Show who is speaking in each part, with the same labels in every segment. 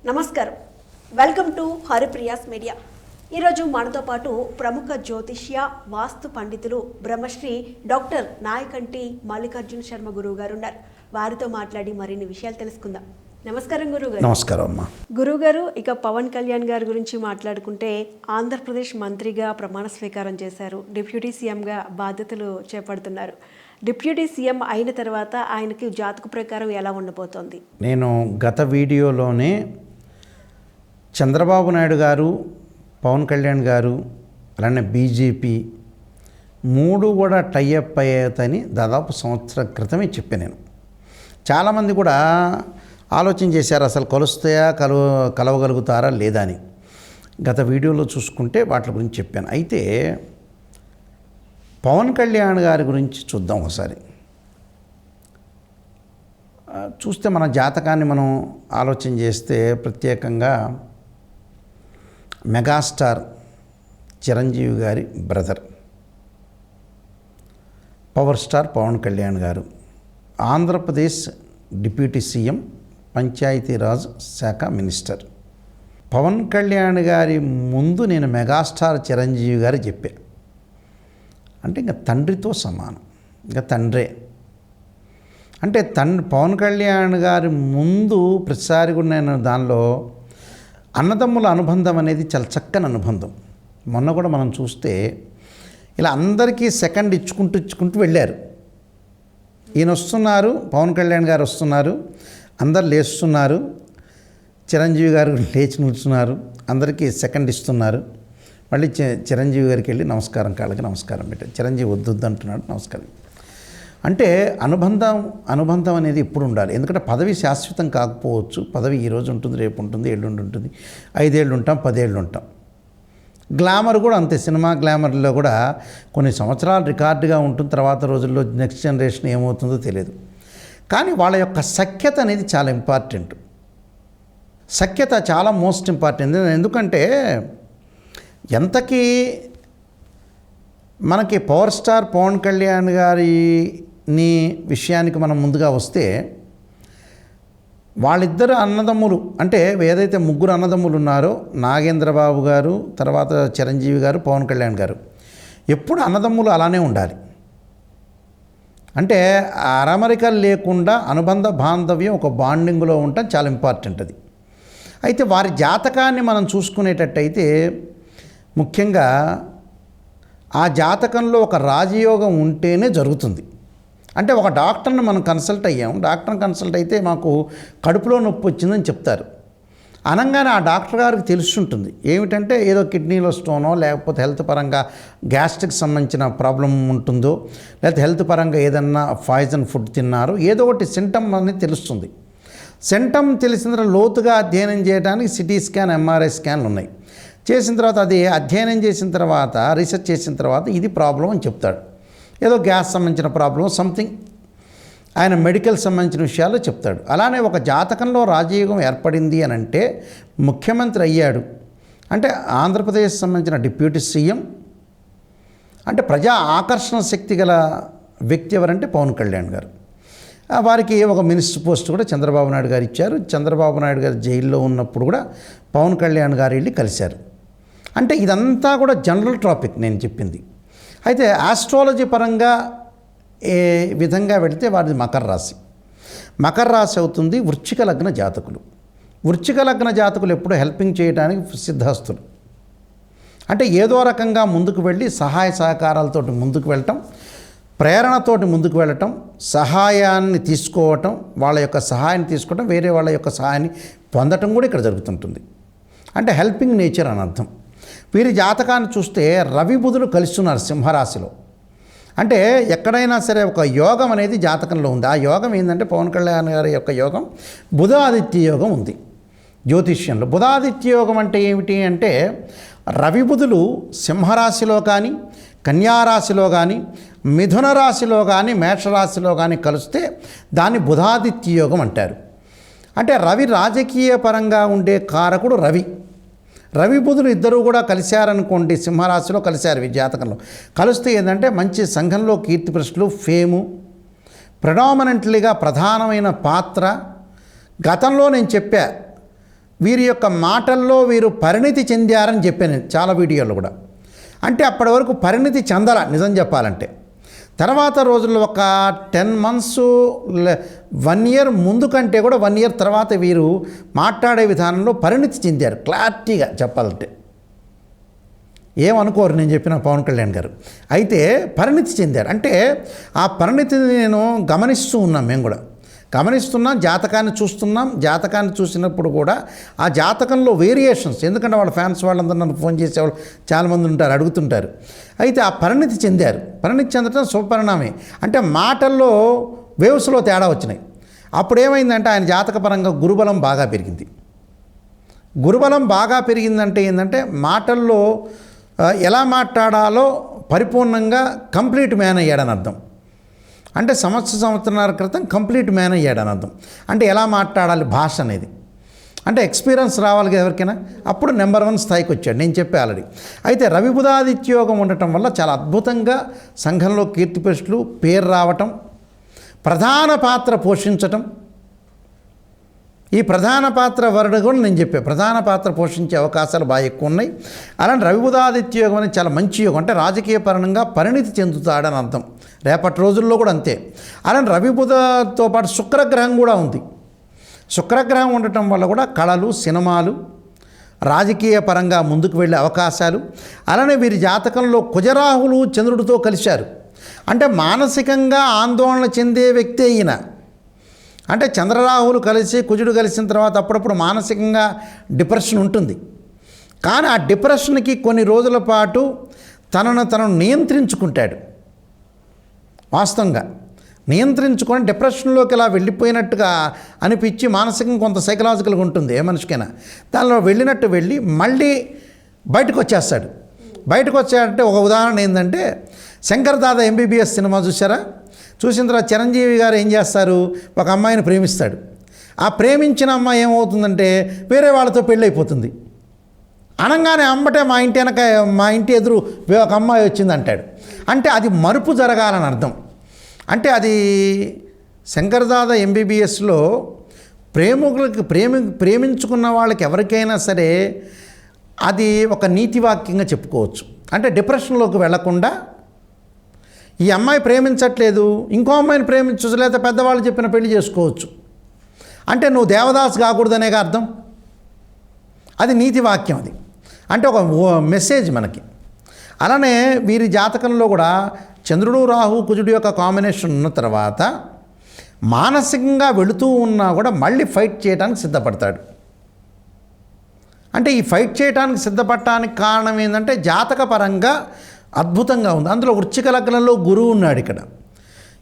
Speaker 1: నమస్కారం. Welcome to Haripriya's media. ఈరోజు మనతో పాటు ప్రముఖ జ్యోతిష్య వాస్తు పండితులు బ్రహ్మశ్రీ డాక్టర్ నాయకంటి మల్లికార్జున శర్మ గురువు గారు ఉన్నారు. వారితో మాట్లాడి మరిన్ని విషయాలు తెలుసుకుందాం. నమస్కారం గురువుగారు.
Speaker 2: నమస్కారం అమ్మా.
Speaker 1: గురువుగారు, ఇక పవన్ కళ్యాణ్ గారి గురించి మాట్లాడుకుంటే ఆంధ్రప్రదేశ్ మంత్రిగా ప్రమాణ స్వీకారం చేశారు. డిప్యూటీ సీఎంగా బాధ్యతలు చేపడుతున్నారు. డిప్యూటీ సీఎం అయిన తర్వాత ఆయనకి జాతక ప్రకారం ఎలా ఉండబోతోంది?
Speaker 2: నేను గత వీడియోలోనే చంద్రబాబు నాయుడు గారు, పవన్ కళ్యాణ్ గారు, అలానే బీజేపీ మూడు కూడా టైఅప్ అయ్యేదని దాదాపు సంవత్సరం క్రితమే చెప్పాను. నేను చాలామంది కూడా ఆలోచన చేశారు అసలు కలుస్తాయా కలవగలుగుతారా లేదా అని. గత వీడియోలో చూసుకుంటే వాటి గురించి చెప్పాను. అయితే పవన్ కళ్యాణ్ గారి గురించి చూద్దాం ఒకసారి. చూస్తే మన జాతకాన్ని మనం ఆలోచన చేస్తే ప్రత్యేకంగా మెగాస్టార్ చిరంజీవి గారి brother, power star Pawan Kalyan గారు, ఆంధ్రప్రదేశ్ డిప్యూటీ సీఎం, పంచాయతీరాజ్ శాఖ మినిస్టర్. పవన్ కళ్యాణ్ గారి ముందు నేను మెగాస్టార్ చిరంజీవి గారు చెప్పా. అంటే ఇంకా తండ్రితో సమానం, ఇంకా తండ్రే. అంటే పవన్ కళ్యాణ్ గారి ముందు ప్రతిసారి కూడా నేను దానిలో అన్నదమ్ముల అనుబంధం అనేది చాలా చక్కని అనుబంధం. మొన్న కూడా మనం చూస్తే ఇలా అందరికీ సెకండ్ ఇచ్చుకుంటూ వెళ్ళారు. ఈయన వస్తున్నారు, పవన్ కళ్యాణ్ గారు వస్తున్నారు, అందరు లేస్తున్నారు, చిరంజీవి గారు లేచి నిల్చున్నారు, అందరికీ సెకండ్ ఇస్తున్నారు. మళ్ళీ చిరంజీవి గారికి వెళ్ళి నమస్కారం, కాళ్ళకి నమస్కారం పెట్టారు. చిరంజీవి వద్దు అంటున్నాడు, నమస్కారం. అంటే అనుబంధం అనేది ఎప్పుడు ఉండాలి. ఎందుకంటే పదవి శాశ్వతం కాకపోవచ్చు. పదవి ఈరోజు ఉంటుంది, రేపు ఉంటుంది, ఎల్లుండి ఉంటుంది, 5 ఏళ్ళు ఉంటాం, 10 ఏళ్ళు ఉంటాం. గ్లామర్ కూడా అంతే. సినిమా గ్లామర్లో కూడా కొన్ని సంవత్సరాలు రికార్డుగా ఉంటుంది, తర్వాత రోజుల్లో నెక్స్ట్ జనరేషన్ ఏమవుతుందో తెలియదు. కానీ వాళ్ళ యొక్క సఖ్యత అనేది చాలా ఇంపార్టెంట్. సఖ్యత చాలా మోస్ట్ ఇంపార్టెంట్. ఎందుకంటే ఎంతకీ మనకి పవర్ స్టార్ పవన్ కళ్యాణ్ గారిని విషయానికి మనం ముందుగా వస్తే, వాళ్ళిద్దరు అన్నదమ్ములు, అంటే ఏదైతే ముగ్గురు అన్నదమ్ములు ఉన్నారో, నాగేంద్రబాబు గారు, తర్వాత చిరంజీవి గారు, పవన్ కళ్యాణ్ గారు, ఎప్పుడు అన్నదమ్ములు అలానే ఉండాలి. అంటే అరమరికలు లేకుండా అనుబంధ బాంధవ్యం ఒక బాండింగ్లో ఉండటం చాలా ఇంపార్టెంట్ అది. అయితే వారి జాతకాన్ని మనం చూసుకునేటట్టయితే ముఖ్యంగా ఆ జాతకంలో ఒక రాజయోగం ఉంటేనే జరుగుతుంది. అంటే ఒక డాక్టర్ని మనం కన్సల్ట్ అయ్యాం. డాక్టర్ని కన్సల్ట్ అయితే మాకు కడుపులో నొప్పి వచ్చిందని చెప్తారు. అనగానే ఆ డాక్టర్ గారికి తెలుసుంటుంది ఏమిటంటే ఏదో కిడ్నీలో స్టోనో, లేకపోతే హెల్త్ పరంగా గ్యాస్ట్రిక్ సంబంధించిన ప్రాబ్లం ఉంటుందో, లేకపోతే హెల్త్ పరంగా ఏదన్నా పాయిజన్ ఫుడ్ తిన్నారో, ఏదో ఒకటి సింటమ్ అనేది తెలుస్తుంది. సింటమ్ తెలిసిన తర్వాత లోతుగా అధ్యయనం చేయడానికి సిటీ స్కాన్, ఎంఆర్ఐ స్కాన్లు ఉన్నాయి. చేసిన తర్వాత అది అధ్యయనం చేసిన తర్వాత, రీసెర్చ్ చేసిన తర్వాత ఇది ప్రాబ్లం అని చెప్తాడు. ఏదో గ్యాస్ సంబంధించిన ప్రాబ్లం, సంథింగ్ ఆయన మెడికల్ సంబంధించిన విషయాలు చెప్తాడు. అలానే ఒక జాతకంలో రాజయోగం ఏర్పడింది అని అంటే ముఖ్యమంత్రి అయ్యాడు అంటే ఆంధ్రప్రదేశ్ సంబంధించిన డిప్యూటీ సీఎం, అంటే ప్రజా ఆకర్షణ శక్తి గల వ్యక్తి ఎవరంటే పవన్ కళ్యాణ్ గారు. వారికి ఒక మినిస్టర్ పోస్ట్ కూడా చంద్రబాబు నాయుడు గారు ఇచ్చారు. చంద్రబాబు నాయుడు గారు జైల్లో ఉన్నప్పుడు కూడా పవన్ కళ్యాణ్ గారు వెళ్ళి కలిశారు. అంటే ఇదంతా కూడా జనరల్ టాపిక్ నేను చెప్పింది. అయితే ఆస్ట్రాలజీ పరంగా ఏ విధంగా వెళితే వారిది మకర రాశి అవుతుంది. వృశ్చిక లగ్న జాతకులు ఎప్పుడూ హెల్పింగ్ చేయడానికి సిద్ధహస్తులు. అంటే ఏదో రకంగా ముందుకు వెళ్ళి సహాయ సహకారాలతో ముందుకు వెళ్ళటం, ప్రేరణతోటి ముందుకు వెళ్ళటం, సహాయాన్ని తీసుకోవటం, వాళ్ళ యొక్క సహాయాన్ని తీసుకోవటం, వేరే వాళ్ళ యొక్క సహాయాన్ని పొందటం కూడా ఇక్కడ జరుగుతుంటుంది. అంటే హెల్పింగ్ నేచర్ అని అర్థం. వీరి జాతకాన్ని చూస్తే రవి బుధులు కలుస్తున్నారు సింహరాశిలో. అంటే ఎక్కడైనా సరే ఒక యోగం అనేది జాతకంలో ఉంది. ఆ యోగం ఏంటంటే పవన్ కళ్యాణ్ గారి యొక్క యోగం బుధాదిత్య యోగం ఉంది జ్యోతిష్యంలో. బుధాదిత్య యోగం అంటే ఏమిటి అంటే రవి బుధులు సింహరాశిలో కానీ, కన్యారాశిలో కానీ, మిథున రాశిలో కానీ, మేషరాశిలో కానీ కలిస్తే దాన్ని బుధాదిత్య యోగం అంటారు. అంటే రవి రాజకీయ పరంగా ఉండే కారకుడు రవి బుధులు ఇద్దరూ కూడా కలిశారనుకోండి, సింహరాశిలో కలిశారు ఈ జాతకంలో. కలిస్తే ఏంటంటే మంచి సంఘంలో కీర్తి ప్రశ్నలు, ఫేము, ప్రధానమైన పాత్ర. గతంలో నేను చెప్పా వీరి యొక్క మాటల్లో వీరు పరిణితి చెందారని చెప్పాను చాలా వీడియోల్లో కూడా. అంటే అప్పటి వరకు పరిణితి చెందాల నిజం చెప్పాలంటే. తర్వాత రోజుల్లో ఒక 10 months 1 year ముందు కంటే కూడా 1 year తర్వాత వీరు మాట్లాడే విధానంలో పరిణితి చెందారు క్లారిటీగా చెప్పాలంటే. ఏమనుకోరు నేను చెప్పిన పవన్ కళ్యాణ్ గారు. అయితే పరిణితి చెందారు. అంటే ఆ పరిణితిని నేను గమనిస్తూ ఉన్నాం, మేము కూడా గమనిస్తున్నాం, జాతకాన్ని చూస్తున్నాం. జాతకాన్ని చూసినప్పుడు కూడా ఆ జాతకంలో వేరియేషన్స్, ఎందుకంటే వాళ్ళ ఫ్యాన్స్ వాళ్ళందరూ నన్ను ఫోన్ చేసేవాళ్ళు చాలామంది ఉంటారు, అడుగుతుంటారు. అయితే ఆ పరిణితి చెందారు. పరిణితి చెందడం శుభపరిణామే. అంటే మాటల్లో వేవ్స్లో తేడా వచ్చినాయి. అప్పుడు ఏమైందంటే ఆయన జాతకపరంగా గురుబలం బాగా పెరిగింది. గురుబలం బాగా పెరిగిందంటే ఏంటంటే మాటల్లో ఎలా మాట్లాడాలో పరిపూర్ణంగా కంప్లీట్ మ్యాన్ అయ్యాడని అర్థం. అంటే సంవత్సరాల క్రితం కంప్లీట్ మ్యాన్ అయ్యాడని అర్థం. అంటే ఎలా మాట్లాడాలి భాష అనేది, అంటే ఎక్స్పీరియన్స్ రావాలి కదా ఎవరికైనా. అప్పుడు నెంబర్ 1 స్థాయికి వచ్చాడు, నేను చెప్పే ఆల్రెడీ. అయితే రవి బుధాదిత్యోగం ఉండటం వల్ల చాలా అద్భుతంగా సంఘంలో కీర్తి ప్రతిష్టలు, పేరు రావటం, ప్రధాన పాత్ర పోషించటం. ఈ ప్రధాన పాత్ర వరుడు కూడా నేను చెప్పే ప్రధాన పాత్ర పోషించే అవకాశాలు బాగా ఎక్కువ ఉన్నాయి. అలాంటి రవి బుధాదిత్య యోగం అనేది చాలా మంచి యోగం. అంటే రాజకీయ పరంగా పరిణితి చెందుతాడని అర్థం. రేపటి రోజుల్లో కూడా అంతే. అలాంటి రవి బుధతో పాటు శుక్రగ్రహం కూడా ఉంది. శుక్రగ్రహం ఉండటం వల్ల కూడా కళలు, సినిమాలు, రాజకీయ పరంగా ముందుకు వెళ్ళే అవకాశాలు. అలానే వీరి జాతకంలో కుజరాహులు చంద్రుడితో కలిశారు. అంటే మానసికంగా ఆందోళన చెందే వ్యక్తే ఈయన. అంటే చంద్రరాహులు కలిసి కుజుడు కలిసిన తర్వాత అప్పుడప్పుడు మానసికంగా డిప్రెషన్ ఉంటుంది. కానీ ఆ డిప్రెషన్కి కొన్ని రోజుల పాటు తనను నియంత్రించుకుంటాడు. వాస్తవంగా నియంత్రించుకొని డిప్రెషన్లోకి ఇలా వెళ్ళిపోయినట్టుగా అనిపించి మానసికంగా కొంత సైకలాజికల్గా ఉంటుంది ఏ మనిషికైనా. దానిలో వెళ్ళినట్టు వెళ్ళి మళ్ళీ బయటకు వచ్చేస్తాడు. బయటకు వచ్చాడంటే ఒక ఉదాహరణ ఏంటంటే శంకర్ దాదా ఎంబీబీఎస్ సినిమా చూసారా? చూసిన తర్వాత చిరంజీవి గారు ఏం చేస్తారు, ఒక అమ్మాయిని ప్రేమిస్తాడు. ఆ ప్రేమించిన అమ్మాయి ఏమవుతుందంటే వేరే వాళ్ళతో పెళ్ళి అయిపోతుంది. అనగానే అమ్మటే మా ఇంటి ఎదురు ఒక అమ్మాయి వచ్చింది అంటాడు. అంటే అది మరుపు జరగాలని అర్థం. అంటే అది శంకర్దాదా ఎంబీబీఎస్లో ప్రేమికులకి ప్రేమించుకున్న వాళ్ళకి ఎవరికైనా సరే అది ఒక నీతివాక్యంగా చెప్పుకోవచ్చు. అంటే డిప్రెషన్లోకి వెళ్లకుండా ఈ అమ్మాయి ప్రేమించట్లేదు, ఇంకో అమ్మాయిని ప్రేమించవచ్చు, లేదా పెద్దవాళ్ళు చెప్పిన పెళ్లి చేసుకోవచ్చు. అంటే నువ్వు దేవదాస్ కాకూడదనేగా అర్థం. అది నీతి వాక్యం. అది అంటే ఒక మెసేజ్ మనకి. అలానే వీరి జాతకంలో కూడా చంద్రుడు రాహు కుజుడు యొక్క కాంబినేషన్ ఉన్న తర్వాత మానసికంగా వెళుతూ ఉన్నా కూడా మళ్ళీ ఫైట్ చేయడానికి సిద్ధపడతాడు. అంటే ఈ ఫైట్ చేయడానికి సిద్ధపడటానికి కారణం ఏంటంటే జాతక పరంగా అద్భుతంగా ఉంది. అందులో వృశ్చిక లగ్నంలో గురువు ఉన్నాడు. ఇక్కడ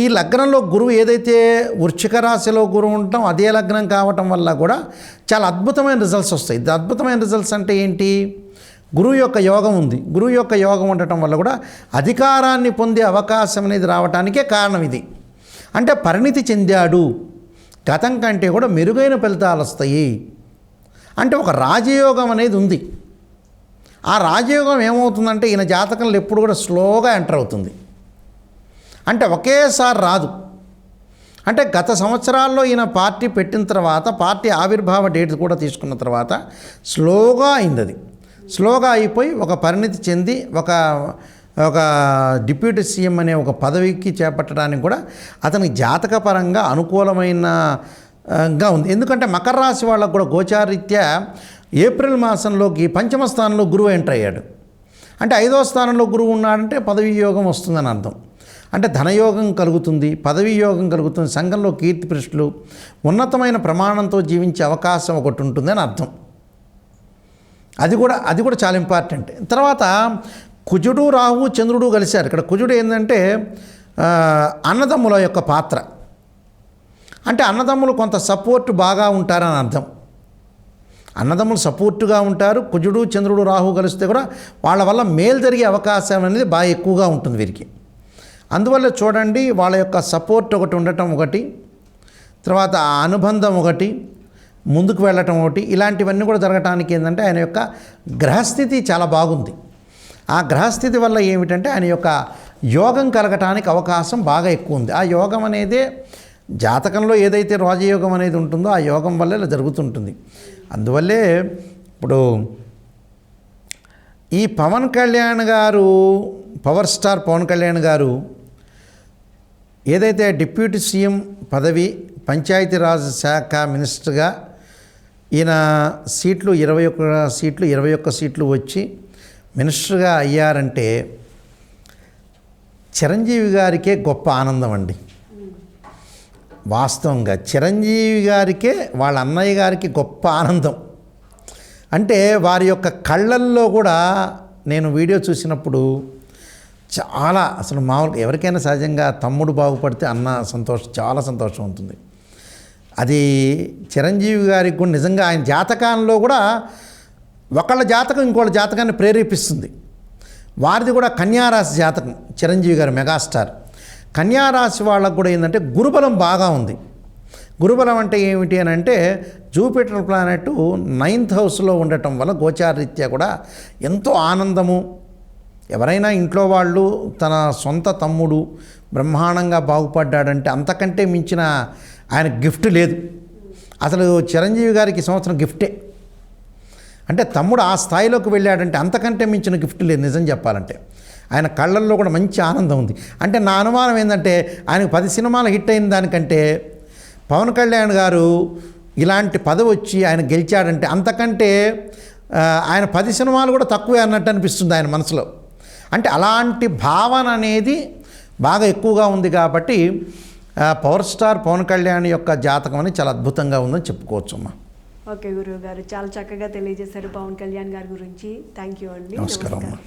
Speaker 2: ఈ లగ్నంలో గురువు ఏదైతే వృశ్చిక రాశిలో గురువు ఉండటం అదే లగ్నం కావటం వల్ల కూడా చాలా అద్భుతమైన రిజల్ట్స్ వస్తాయి. ఇది అద్భుతమైన రిజల్ట్స్ అంటే ఏంటి? గురువు యొక్క యోగం ఉంది. గురువు యొక్క యోగం ఉండటం వల్ల కూడా అధికారాన్ని పొందే అవకాశం అనేది రావటానికే కారణం ఇది. అంటే పరిణితి చెందాడు, గతం కంటే కూడా మెరుగైన ఫలితాలు వస్తాయి. అంటే ఒక రాజయోగం అనేది ఉంది. ఆ రాజయోగం ఏమవుతుందంటే ఈయన జాతకంలో ఎప్పుడు కూడా స్లోగా ఎంటర్ అవుతుంది. అంటే ఒకేసారి రాదు. అంటే గత సంవత్సరాల్లో ఈయన పార్టీ పెట్టిన తర్వాత పార్టీ ఆవిర్భావ డేట్ కూడా తీసుకున్న తర్వాత స్లోగా అయింది. అది స్లోగా అయిపోయి ఒక పరిణితి చెంది ఒక డిప్యూటీ సీఎం అనే ఒక పదవికి చేపట్టడానికి కూడా అతనికి జాతకపరంగా అనుకూలమైనగా ఉంది. ఎందుకంటే మకర రాశి వాళ్ళకు కూడా గోచారీత్యా ఏప్రిల్ మాసంలోకి పంచమ స్థానంలో గురువు ఎంటర్ అయ్యాడు. అంటే 5వ స్థానంలో గురువు ఉన్నాడంటే పదవీ యోగం వస్తుందని అర్థం. అంటే ధనయోగం కలుగుతుంది, పదవీ యోగం కలుగుతుంది, సంఘంలో కీర్తి ప్రతిష్టలు, ఉన్నతమైన ప్రమాణంతో జీవించే అవకాశం ఒకటి ఉంటుందని అర్థం. అది కూడా చాలా ఇంపార్టెంట్. తర్వాత కుజుడు రాహు చంద్రుడు కలిశారు. ఇక్కడ కుజుడు ఏంటంటే అన్నదమ్ముల యొక్క పాత్ర. అంటే అన్నదమ్ములు కొంత సపోర్ట్ బాగా ఉంటారని అర్థం. అన్నదమ్ములు సపోర్టుగా ఉంటారు. కుజుడు చంద్రుడు రాహు కలిస్తే కూడా వాళ్ళ వల్ల మేలు జరిగే అవకాశం అనేది బాగా ఎక్కువగా ఉంటుంది వీరికి. అందువల్ల చూడండి, వాళ్ళ యొక్క సపోర్ట్ ఒకటి ఉండటం ఒకటి, తర్వాత ఆ అనుబంధం ఒకటి, ముందుకు వెళ్ళటం ఒకటి, ఇలాంటివన్నీ కూడా జరగటానికి ఏంటంటే ఆయన యొక్క గ్రహస్థితి చాలా బాగుంది. ఆ గ్రహస్థితి వల్ల ఏమిటంటే ఆయన యొక్క యోగం కలగటానికి అవకాశం బాగా ఎక్కువ ఉంది. ఆ యోగం అనేదే జాతకంలో ఏదైతే రాజయోగం అనేది ఉంటుందో ఆ యోగం వల్ల ఇలా జరుగుతుంటుంది. అందువల్లే ఇప్పుడు ఈ పవన్ కళ్యాణ్ గారు, పవర్ స్టార్ పవన్ కళ్యాణ్ గారు ఏదైతే డిప్యూటీ సీఎం పదవి, పంచాయతీరాజ్ శాఖ మినిస్టర్గా ఈయన సీట్లు 21 సీట్లు వచ్చి మినిస్టర్గా అయ్యారంటే చిరంజీవి గారికే గొప్ప ఆనందం అండి. వాస్తవంగా చిరంజీవి గారికే వాళ్ళ అన్నయ్య గారికి గొప్ప ఆనందం. అంటే వారి యొక్క కళ్ళల్లో కూడా నేను వీడియో చూసినప్పుడు చాలా అసలు మామూలుగా ఎవరికైనా సహజంగా తమ్ముడు బాగుపడితే అన్న చాలా సంతోషం ఉంటుంది. అది చిరంజీవి గారికి కూడా నిజంగా ఆయన జాతకాల్లో కూడా ఒకళ్ళ జాతకం ఇంకోళ్ళ జాతకాన్ని ప్రేరేపిస్తుంది. వారిది కూడా కన్యారాశి జాతకం. చిరంజీవి గారు మెగాస్టార్. కన్యారాశి వాళ్ళకు కూడా ఏంటంటే గురుబలం బాగా ఉంది. గురుబలం అంటే ఏమిటి అని అంటే జూపిటర్ ప్లానెట్ 9th హౌస్లో ఉండటం వల్ల గోచారరీత్యా కూడా ఎంతో ఆనందము. ఎవరైనా ఇంట్లో వాళ్ళు తన సొంత తమ్ముడు బ్రహ్మాండంగా బాగుపడ్డాడంటే అంతకంటే మించిన ఆయన గిఫ్ట్ లేదు. అసలు చిరంజీవి గారికి సంవత్సరం గిఫ్టే. అంటే తమ్ముడు ఆ స్థాయిలోకి వెళ్ళాడంటే అంతకంటే మించిన గిఫ్ట్ లేదు నిజం చెప్పాలంటే. ఆయన కళ్ళల్లో కూడా మంచి ఆనందం ఉంది. అంటే నా అనుమానం ఏంటంటే ఆయనకు 10 సినిమాలు హిట్ అయిన దానికంటే పవన్ కళ్యాణ్ గారు ఇలాంటి పదవి వచ్చి ఆయన గెలిచాడంటే అంతకంటే ఆయన 10 సినిమాలు కూడా తక్కువే అన్నట్టు అనిపిస్తుంది ఆయన మనసులో. అంటే అలాంటి భావన అనేది బాగా ఎక్కువగా ఉంది కాబట్టి పవర్ స్టార్ పవన్ కళ్యాణ్ యొక్క జాతకం అనేది చాలా అద్భుతంగా ఉందని చెప్పుకోవచ్చు అమ్మా.
Speaker 1: ఓకే గురువు గారు, చాలా చక్కగా తెలియజేశారు పవన్ కళ్యాణ్ గారి గురించి. థ్యాంక్ యూ అండి.
Speaker 2: నమస్కారం అమ్మా.